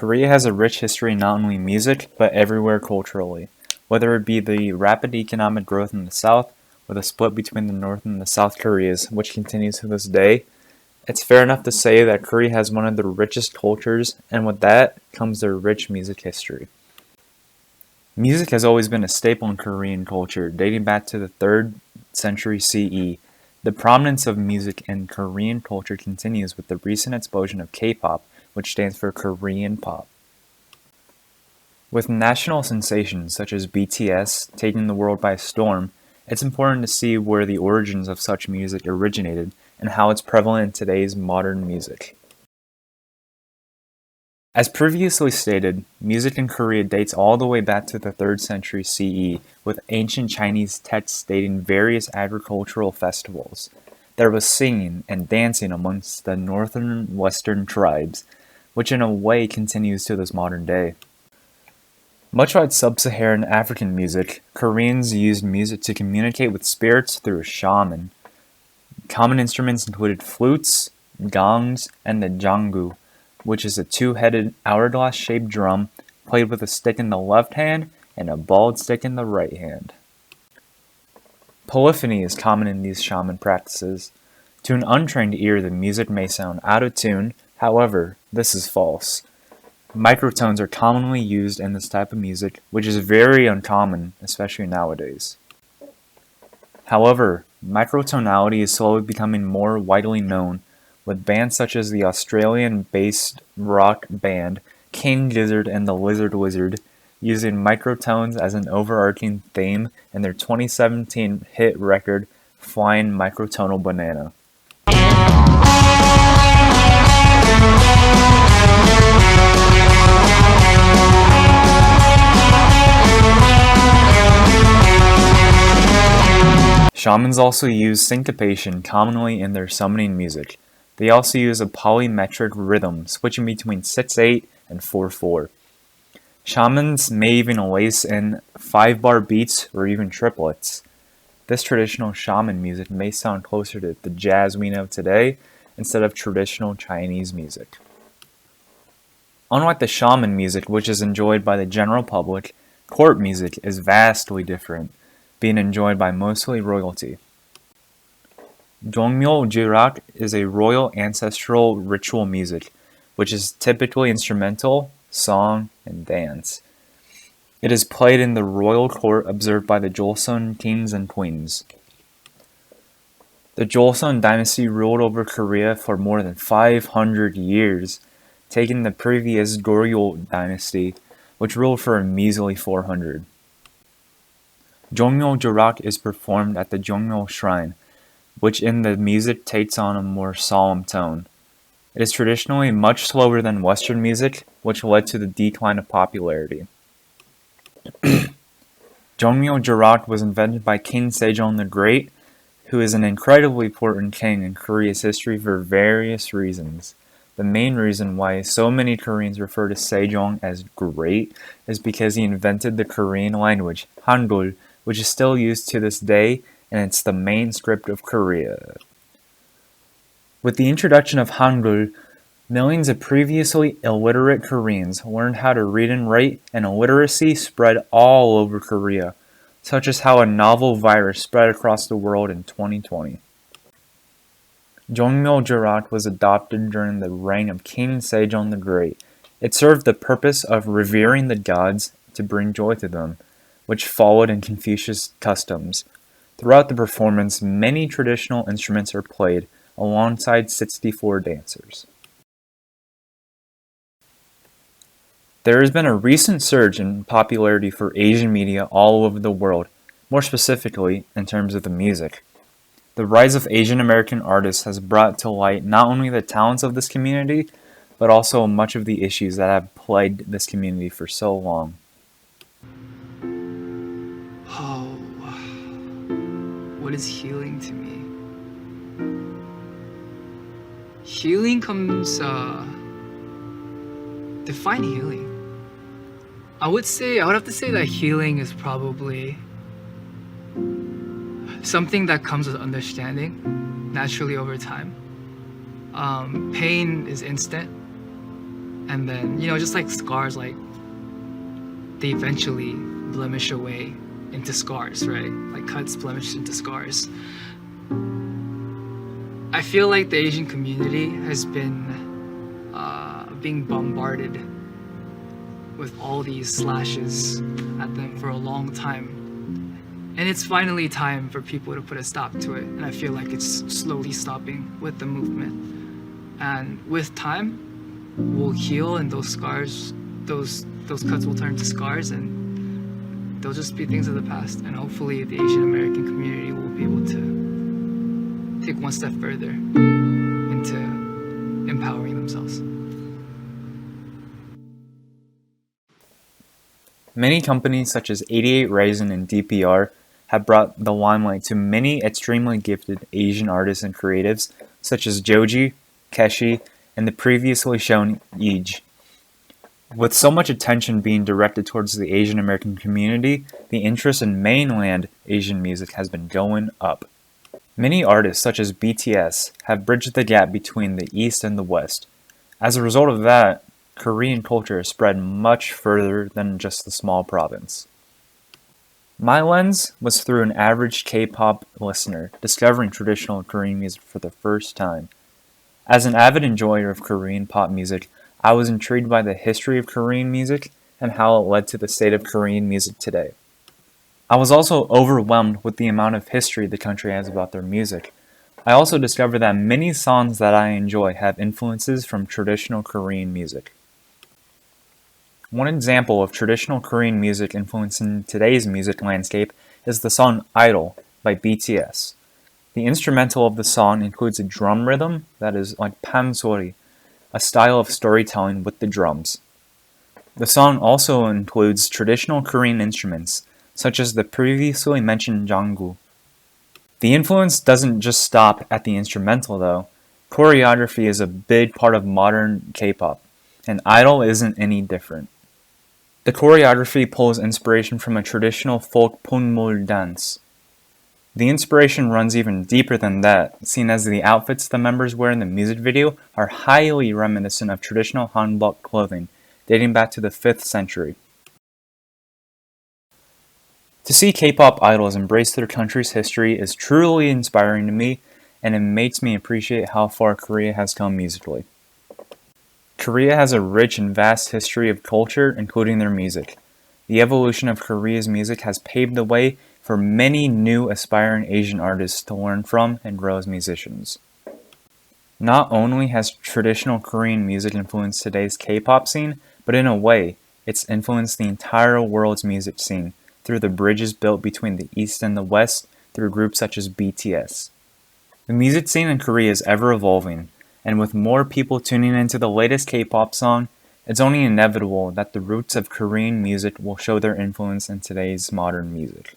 Korea has a rich history not only in music, but everywhere culturally. Whether it be the rapid economic growth in the South, or the split between the North and the South Koreas, which continues to this day, it's fair enough to say that Korea has one of the richest cultures, and with that comes their rich music history. Music has always been a staple in Korean culture, dating back to the 3rd century CE. The prominence of music in Korean culture continues with the recent explosion of K-pop, which stands for Korean pop. With national sensations such as BTS taking the world by storm, it's important to see where the origins of such music originated and how it's prevalent in today's modern music. As previously stated, music in Korea dates all the way back to the 3rd century CE, with ancient Chinese texts dating various agricultural festivals. There was singing and dancing amongst the northern western tribes, which in a way continues to this modern day. Much like sub-Saharan African music, Koreans used music to communicate with spirits through a shaman. Common instruments included flutes, gongs, and the jangu, which is a 2-headed hourglass-shaped drum played with a stick in the left hand and a balled stick in the right hand. Polyphony is common in these shaman practices. To an untrained ear, the music may sound out of tune, however, this is false. Microtones are commonly used in this type of music, which is very uncommon, especially nowadays. However, microtonality is slowly becoming more widely known, with bands such as the Australian-based rock band King Gizzard and the Lizard Wizard using microtones as an overarching theme in their 2017 hit record Flying Microtonal Banana. Shamans also use syncopation commonly in their summoning music. They also use a polymetric rhythm, switching between 6/8 and 4/4. Shamans may even lace in 5-bar beats or even triplets. This traditional shaman music may sound closer to the jazz we know today instead of traditional Chinese music. Unlike the shaman music, which is enjoyed by the general public, court music is vastly different, being enjoyed by mostly royalty. Jongmyo Jirak is a royal ancestral ritual music, which is typically instrumental, song, and dance. It is played in the royal court observed by the Joseon kings and queens. The Joseon dynasty ruled over Korea for more than 500 years, taking the previous Goryeo dynasty, which ruled for a measly 400. Jongmyo Jirak is performed at the Jongmyo Shrine, which in the music takes on a more solemn tone. It is traditionally much slower than Western music, which led to the decline of popularity. Jongmyo Jirak was invented by King Sejong the Great, who is an incredibly important king in Korea's history for various reasons. The main reason why so many Koreans refer to Sejong as great is because he invented the Korean language, Hangul, which is still used to this day, and it's the main script of Korea. With the introduction of Hangul, millions of previously illiterate Koreans learned how to read and write, and illiteracy spread all over Korea, such as how a novel virus spread across the world in 2020. Jongmyo Jirak was adopted during the reign of King Sejong the Great. It served the purpose of revering the gods to bring joy to them, which followed in Confucius customs. Throughout the performance, many traditional instruments are played, alongside 64 dancers. There has been a recent surge in popularity for Asian media all over the world, more specifically in terms of the music. The rise of Asian American artists has brought to light not only the talents of this community, but also much of the issues that have plagued this community for so long. Oh, what is healing to me? Healing comes, define healing. I would have to say that healing is probably something that comes with understanding naturally over time. Pain is instant, And then, just like scars, like they eventually blemish away into scars, right? Like cuts blemish into scars. I feel like the Asian community has been being bombarded with all these slashes at them for a long time. And it's finally time for people to put a stop to it. And I feel like it's slowly stopping with the movement. And with time, we'll heal, and those scars, those cuts will turn to scars, and they'll just be things of the past. And hopefully the Asian American community will be able to take one step further into empowering themselves. Many companies such as 88Rising and DPR have brought the limelight to many extremely gifted Asian artists and creatives such as Joji, Keshi, and the previously shown Yeej. With so much attention being directed towards the Asian American community, the interest in mainland Asian music has been going up. Many artists such as BTS have bridged the gap between the East and the West. As a result of that, Korean culture has spread much further than just the small province. My lens was through an average K-pop listener discovering traditional Korean music for the first time. As an avid enjoyer of Korean pop music, I was intrigued by the history of Korean music and how it led to the state of Korean music today. I was also overwhelmed with the amount of history the country has about their music. I also discovered that many songs that I enjoy have influences from traditional Korean music. One example of traditional Korean music influencing today's music landscape is the song Idol by BTS. The instrumental of the song includes a drum rhythm that is like pansori, a style of storytelling with the drums. The song also includes traditional Korean instruments, such as the previously mentioned janggu. The influence doesn't just stop at the instrumental though. Choreography is a big part of modern K-pop, and Idol isn't any different. The choreography pulls inspiration from a traditional folk punmul dance. The inspiration runs even deeper than that, seeing as the outfits the members wear in the music video are highly reminiscent of traditional hanbok clothing, dating back to the 5th century. To see K-pop idols embrace their country's history is truly inspiring to me, and it makes me appreciate how far Korea has come musically. Korea has a rich and vast history of culture, including their music. The evolution of Korea's music has paved the way for many new aspiring Asian artists to learn from and grow as musicians. Not only has traditional Korean music influenced today's K-pop scene, but in a way, it's influenced the entire world's music scene through the bridges built between the East and the West through groups such as BTS. The music scene in Korea is ever evolving, and with more people tuning into the latest K-pop song, it's only inevitable that the roots of Korean music will show their influence in today's modern music.